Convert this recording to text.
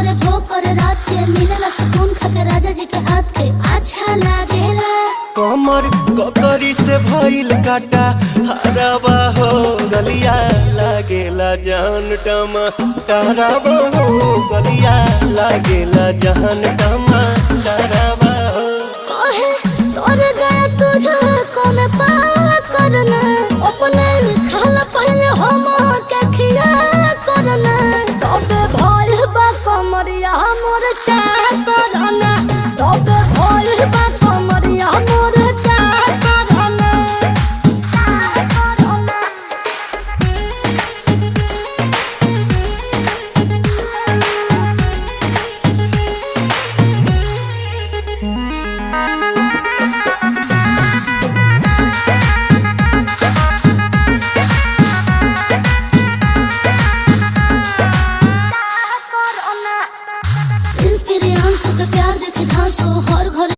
करे भोग करे रात के मिलेला सुकून खाके राजा जी के हाथ के अच्छा लागेला। कमर ककरी से भइल काटा हराबा हो गलिया लागेला जान टमाटराबा हो गलिया लागेला जान टमाटराबा हो। कहे तोरे गया तुझे